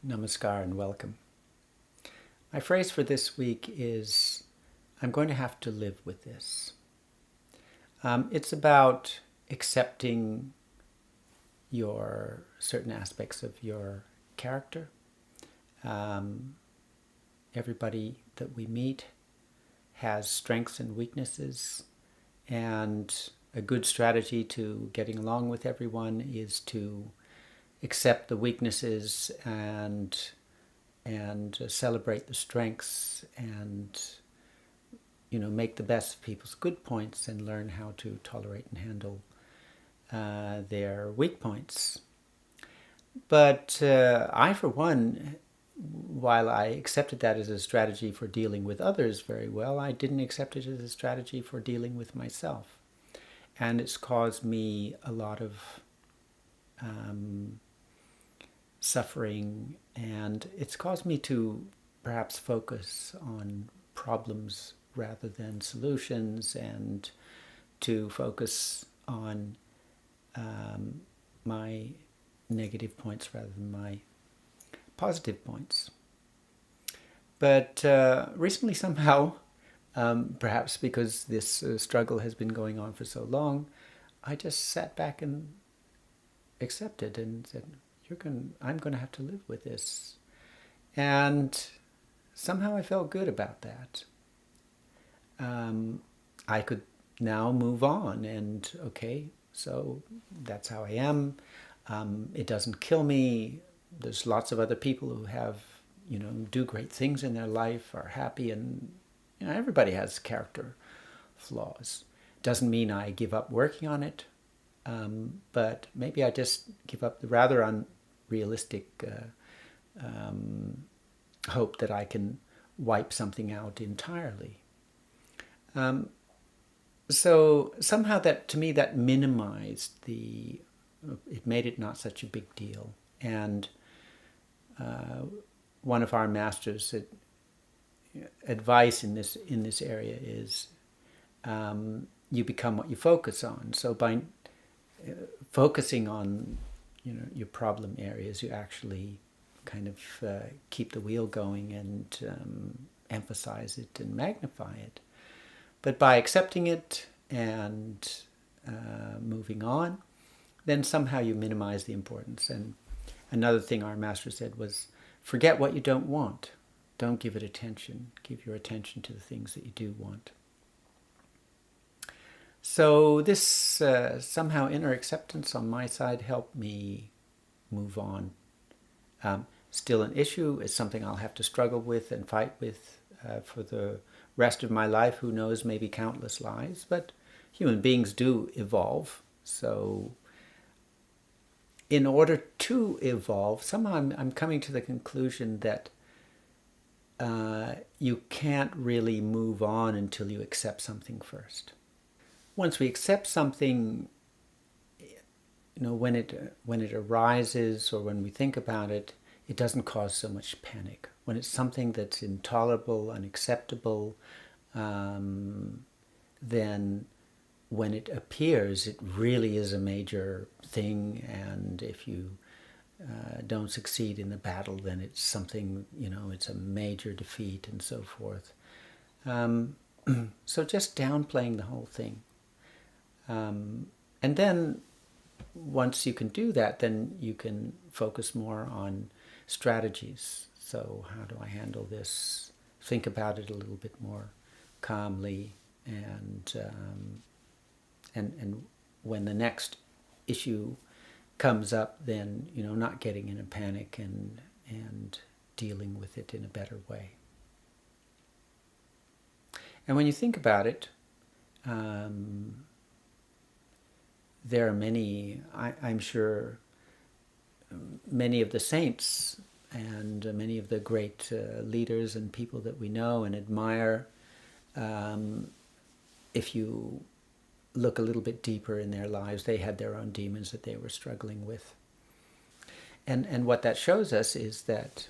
Namaskar and welcome. My phrase for this week is, I'm going to have to live with this. It's about accepting your certain aspects of your character. Everybody that we meet has strengths and weaknesses, and a good strategy to getting along with everyone is to accept the weaknesses and celebrate the strengths, and make the best of people's good points and learn how to tolerate and handle their weak points. But I, for one, while I accepted that as a strategy for dealing with others very well, I didn't accept it as a strategy for dealing with myself. And it's caused me a lot of suffering, and it's caused me to perhaps focus on problems rather than solutions, and to focus on my negative points rather than my positive points. But recently somehow, perhaps because this struggle has been going on for so long, I just sat back and accepted and said, I'm going to have to live with this. And somehow I felt good about that. I could now move on and, okay, so that's how I am. It doesn't kill me. There's lots of other people who have, do great things in their life, are happy, and everybody has character flaws. Doesn't mean I give up working on it, but maybe I just give up the rather unrealistic hope that I can wipe something out entirely. So somehow that, to me, that minimized it made it not such a big deal. And one of our masters' advice in this area is, you become what you focus on. So by focusing on your problem areas, you actually kind of keep the wheel going and emphasize it and magnify it. But by accepting it and moving on, then somehow you minimize the importance. And another thing our master said was, forget what you don't want. Don't give it attention. Give your attention to the things that you do want. So this somehow inner acceptance on my side helped me move on. Still an issue. It's something I'll have to struggle with and fight with for the rest of my life. Who knows, maybe countless lives. But human beings do evolve. So in order to evolve, somehow I'm coming to the conclusion that you can't really move on until you accept something first. Once we accept something, when it arises or when we think about it, it doesn't cause so much panic. When it's something that's intolerable, unacceptable, then when it appears, it really is a major thing, and if you don't succeed in the battle, then it's something, it's a major defeat and so forth. So just downplaying the whole thing. And then once you can do that, then you can focus more on strategies. So how do I handle this? Think about it a little bit more calmly, and when the next issue comes up, then not getting in a panic and dealing with it in a better way. And when you think about it, there are many, I'm sure, many of the saints and many of the great leaders and people that we know and admire, if you look a little bit deeper in their lives, they had their own demons that they were struggling with. And what that shows us is that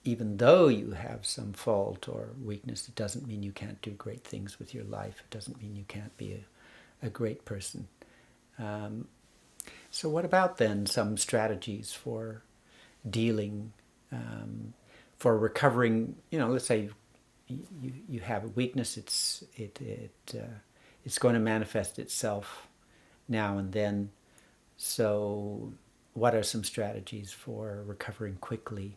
even though you have some fault or weakness, it doesn't mean you can't do great things with your life. It doesn't mean you can't be a great person. So what about then some strategies for dealing, for recovering. Let's say you have a weakness. It's going to manifest itself now and then. So, what are some strategies for recovering quickly?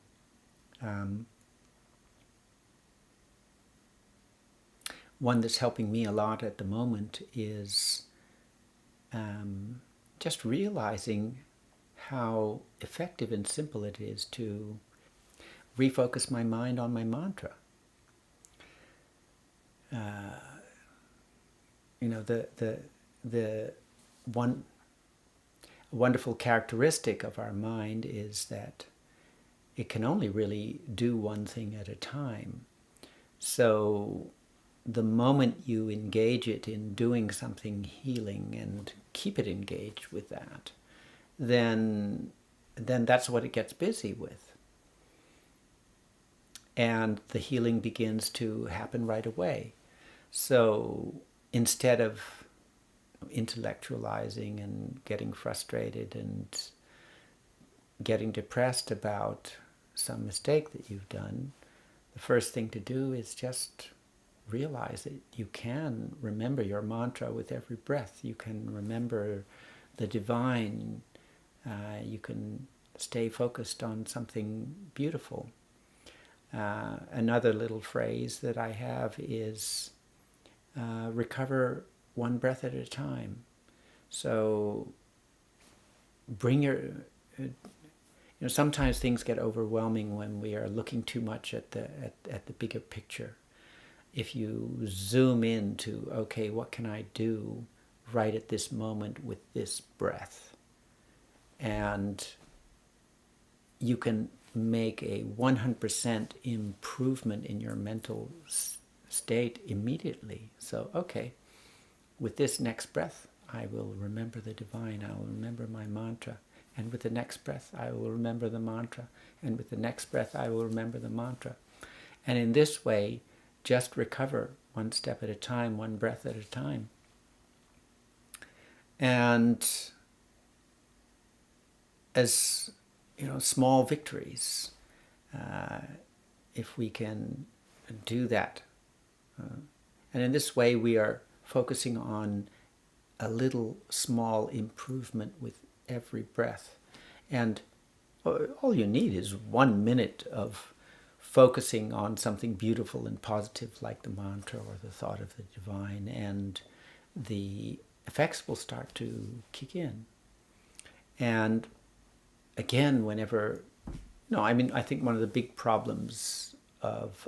One that's helping me a lot at the moment is just realizing how effective and simple it is to refocus my mind on my mantra. The one wonderful characteristic of our mind is that it can only really do one thing at a time. So the moment you engage it in doing something healing and keep it engaged with that, then that's what it gets busy with. And the healing begins to happen right away. So instead of intellectualizing and getting frustrated and getting depressed about some mistake that you've done, the first thing to do is just realize that you can remember your mantra with every breath. You can remember the divine. You can stay focused on something beautiful. Another little phrase that I have is recover one breath at a time. So bring your... sometimes things get overwhelming when we are looking too much at the bigger picture. If you zoom into, okay, what can I do right at this moment with this breath? And you can make a 100% improvement in your mental state immediately. So, okay, with this next breath, I will remember the divine. I will remember my mantra. And with the next breath, I will remember the mantra. And with the next breath, I will remember the mantra. And in this way, just recover one step at a time, one breath at a time. And as small victories, if we can do that. And in this way, we are focusing on a little small improvement with every breath. And all you need is 1 minute of focusing on something beautiful and positive like the mantra or the thought of the divine, and the effects will start to kick in. And again, whenever, I think one of the big problems of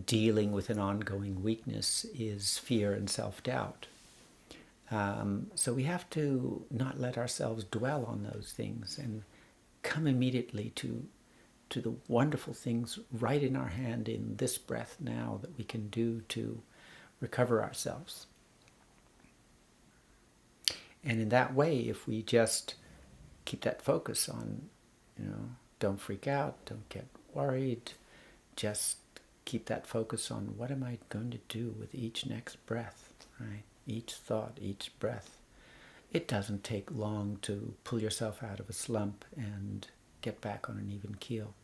dealing with an ongoing weakness is fear and self-doubt. So we have to not let ourselves dwell on those things and come immediately to the wonderful things right in our hand in this breath now that we can do to recover ourselves. And in that way, if we just keep that focus on, don't freak out, don't get worried, just keep that focus on what am I going to do with each next breath, right? Each thought, each breath. It doesn't take long to pull yourself out of a slump and get back on an even keel.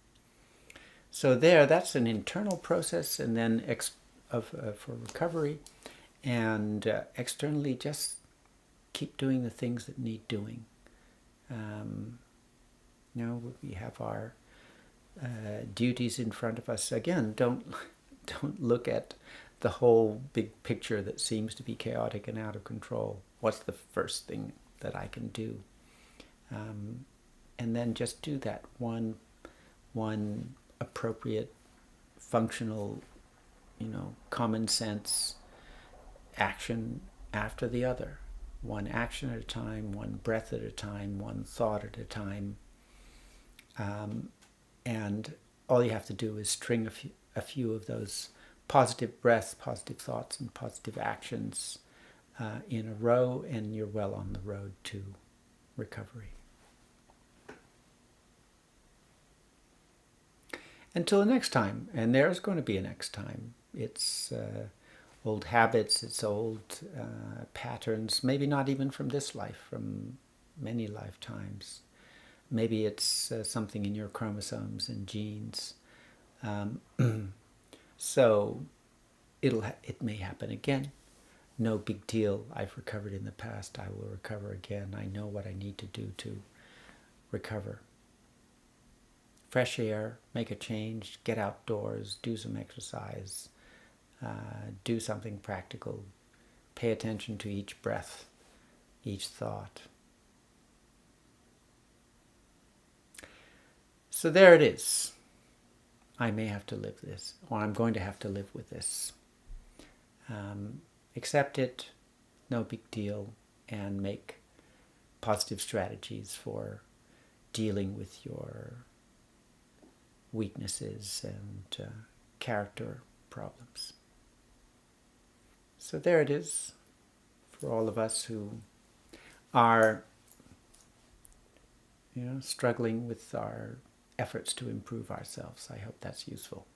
So that's an internal process, and then for recovery, and externally just keep doing the things that need doing. We have our duties in front of us. Again, don't look at the whole big picture that seems to be chaotic and out of control. What's the first thing that I can do? And then just do that one appropriate, functional, common sense action after the other. One action at a time, one breath at a time, one thought at a time. And all you have to do is string a few of those positive breaths, positive thoughts, and positive actions in a row, and you're well on the road to recovery. Until the next time, and there's going to be a next time. It's old habits, it's old patterns, maybe not even from this life, from many lifetimes. Maybe it's something in your chromosomes and genes. Um, so it may happen again. No big deal. I've recovered in the past. I will recover again. I know what I need to do to recover. Fresh air, make a change, get outdoors, do some exercise, do something practical. Pay attention to each breath, each thought. So there it is. I may have to live this, or I'm going to have to live with this. Accept it, no big deal, and make positive strategies for dealing with your weaknesses and character problems. So there it is for all of us who are struggling with our efforts to improve ourselves. I hope that's useful.